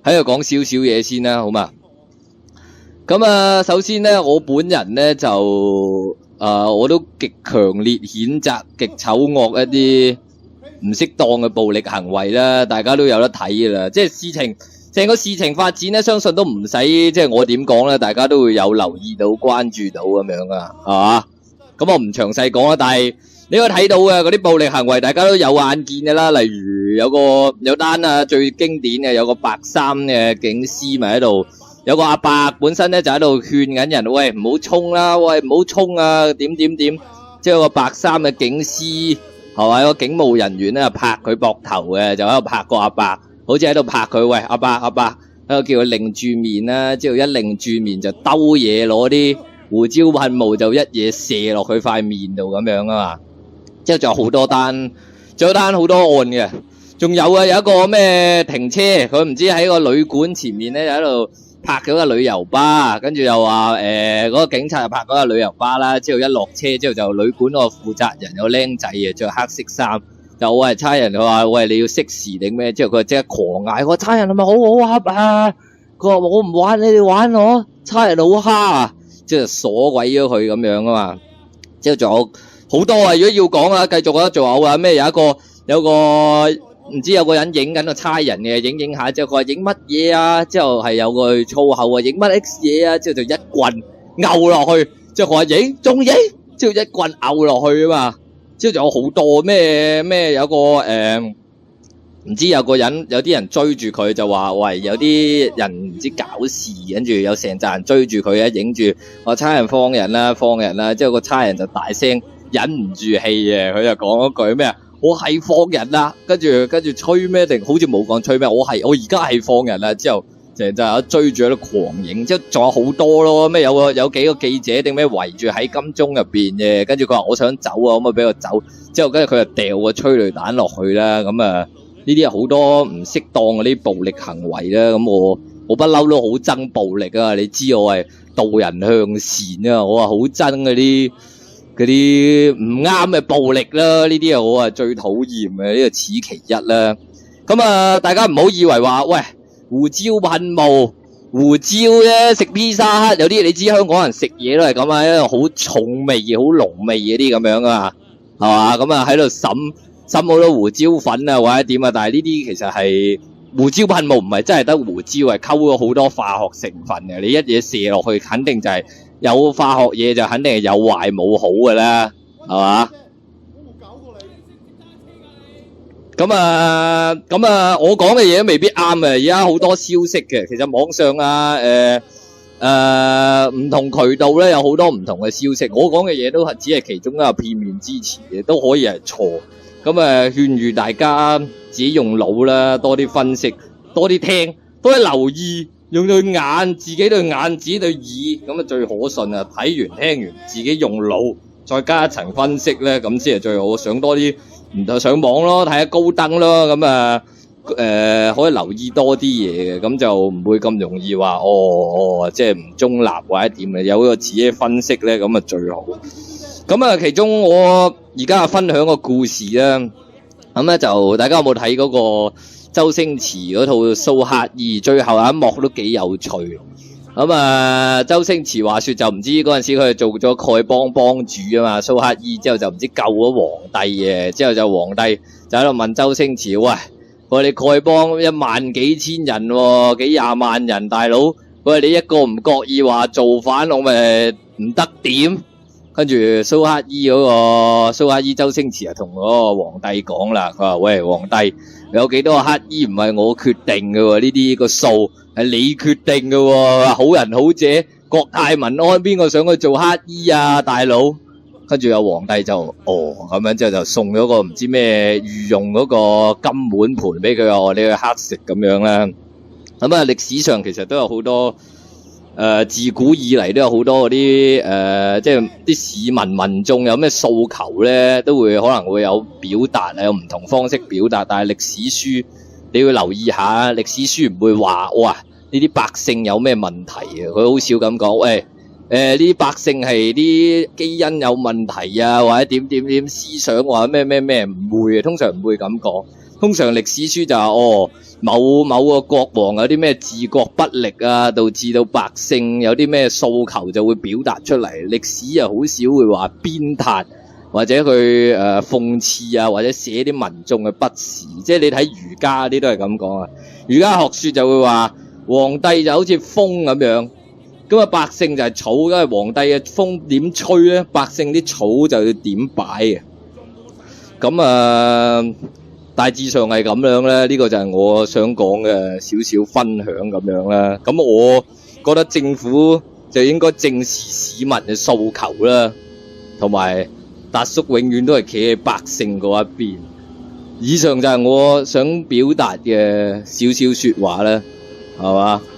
喺度講少少嘢先啦，好嘛？咁啊，首先咧，我本人咧就我都極強烈譴責極醜惡一啲唔適當嘅暴力行為啦，大家都有得睇噶啦。即係事情成個事情發展咧，相信都唔使即係我點講咧，大家都會有留意到、關注到咁樣噶，係嘛？咁我唔詳細講啦，但係你可以睇到嘅嗰啲暴力行為，大家都有眼見嘅啦。例如有單啊，最經典嘅有個白衫嘅警司咪喺度。有個阿伯本身咧就喺度勸緊人，喂唔好衝啦，喂唔好衝啊，點，即係有個白衫嘅警司係咪？個警務人員咧拍佢膊頭嘅，就喺度拍個阿伯，好似喺度拍佢，喂阿伯，喺度叫佢擰住面啦，之後一擰住面就兜嘢攞啲胡椒噴霧就一嘢射落佢塊面度咁樣啊嘛。之後仲有好多單，好多案嘅，仲有啊，有一個咩停車，佢唔知喺個旅館前面咧就喺度拍咗個旅遊巴，跟住又話嗰個警察就拍嗰個旅遊巴啦，之後一落車之後就旅館嗰個負責人有個僆仔啊，着黑色衫，就喂差人，佢話喂你要熄匙定咩？之後佢即刻狂嗌，個差人係咪好恰啊？佢話我唔玩，你哋玩我，差人好蝦啊！即係鎖鬼咗佢咁樣啊嘛。之後仲有好多啊，如果要講啊，繼續啊，仲有啊咩？有個唔知有個人影緊個差人嘅，影下之後佢話影乜嘢啊？之後係有句粗口啊，影乜 X 嘢啊？之後就一棍毆落去，之後佢話影仲影，之後一棍毆落去啊嘛。之後仲有好多咩有個唔知有個人有啲人追住佢就話喂，有啲人唔知搞事，跟住有成扎人追住佢啊，影住話差人放人啦，之後個差人就大聲忍唔住氣嘅，佢就講嗰句咩啊？我係放人啦，跟住吹咩？定好似冇講吹咩？我而家係放人啦。之後成扎人追住喺度狂影，之後仲有好多咯。咩有幾個記者定咩圍住喺金鐘入邊嘅，跟住佢話我想走啊，可唔可以俾我走？之後跟住佢就掉個催淚彈落去啦。咁啊呢啲係好多唔適當嗰啲暴力行為啦。咁我不嬲都好憎暴力啊！你知我係導人向善啊，我話好憎嗰啲唔啱嘅暴力啦，呢啲啊我係最討厭嘅，呢個此其一啦。咁啊，大家唔好以為話喂胡椒噴霧、胡椒咧食披薩，有啲你知香港人食嘢都係咁啊，因為好重味、好濃味嗰啲咁樣啊，係嘛？咁啊喺度滲好多胡椒粉啊或者點啊，但係呢啲其實係胡椒噴霧唔係真係得胡椒，係溝咗好多化學成分嘅，你一嘢射落去肯定就係有化學嘢，就肯定係有壞冇好嘅啦，係嘛？咁啊，我講嘅嘢都未必啱嘅。而家好多消息嘅，其實網上唔同渠道咧有好多唔同嘅消息。我講嘅嘢都係只係其中一個片面之詞嘅，都可以係錯。咁啊，勸喻大家自己用腦啦，多啲分析，多啲聽，多啲留意。用對眼，自己對眼，自己對耳，咁啊最可信啊！睇完聽完，自己用腦，再加一層分析咧，咁先係最好。上多啲唔就上網咯，睇下高登咯，咁啊可以留意多啲嘢嘅，咁就唔會咁容易話即係唔中立或者點嘅，有個自己分析咧，咁啊最好。咁啊，其中我而家分享個故事啦，咁咧就大家有冇睇嗰個周星馳嗰套《蘇乞兒》，最後有一幕都幾有趣。咁啊，周星馳話說就唔知嗰陣時佢做咗丐幫幫主啊嘛，蘇乞兒之後就唔知救咗皇帝嘅，之後就皇帝就喺度問周星馳，喂，我哋丐幫1萬幾千人喎，幾廿萬人大佬，喂你一個唔覺意話造反，我咪唔得點？跟住蘇乞兒周星馳啊同嗰個皇帝講啦，佢話喂，皇帝有幾多個乞兒唔係我決定嘅喎，呢啲個數係你決定嘅喎，好人好姐國泰民安，邊個想去做乞兒啊大佬？跟住有皇帝就咁樣，之後就送咗個唔知咩御用嗰個金碗盤俾佢，話你去乞食咁樣啦。咁啊歷史上其實都有好多自古以嚟都有好多嗰啲即係啲市民民眾有咩訴求咧，都會可能會有表達，有唔同方式表達。但係歷史書你要留意下，歷史書唔會話哇呢啲百姓有咩問題啊，佢好少咁講。喂，呢啲百姓係啲基因有問題啊，或者點思想或者咩，唔會啊，通常唔會咁講。通常歷史書就話某個國王有啲咩治國不力啊，導致到百姓有啲咩訴求就會表達出嚟。歷史又好少會話鞭撻或者去諷刺啊，或者寫啲民眾嘅不是。即係你睇儒家啲都係咁講啊。儒家學說就會話皇帝就好似風咁樣，咁啊百姓就係草，因為皇帝嘅風點吹咧，百姓啲草就要點擺嘅。咁大致上係咁樣咧，呢個就係我想講嘅少少分享咁樣啦。咁我覺得政府就應該正視市民嘅訴求啦，同埋達叔永遠都係企喺百姓嗰一邊。以上就係我想表達嘅少少說話啦，係嘛？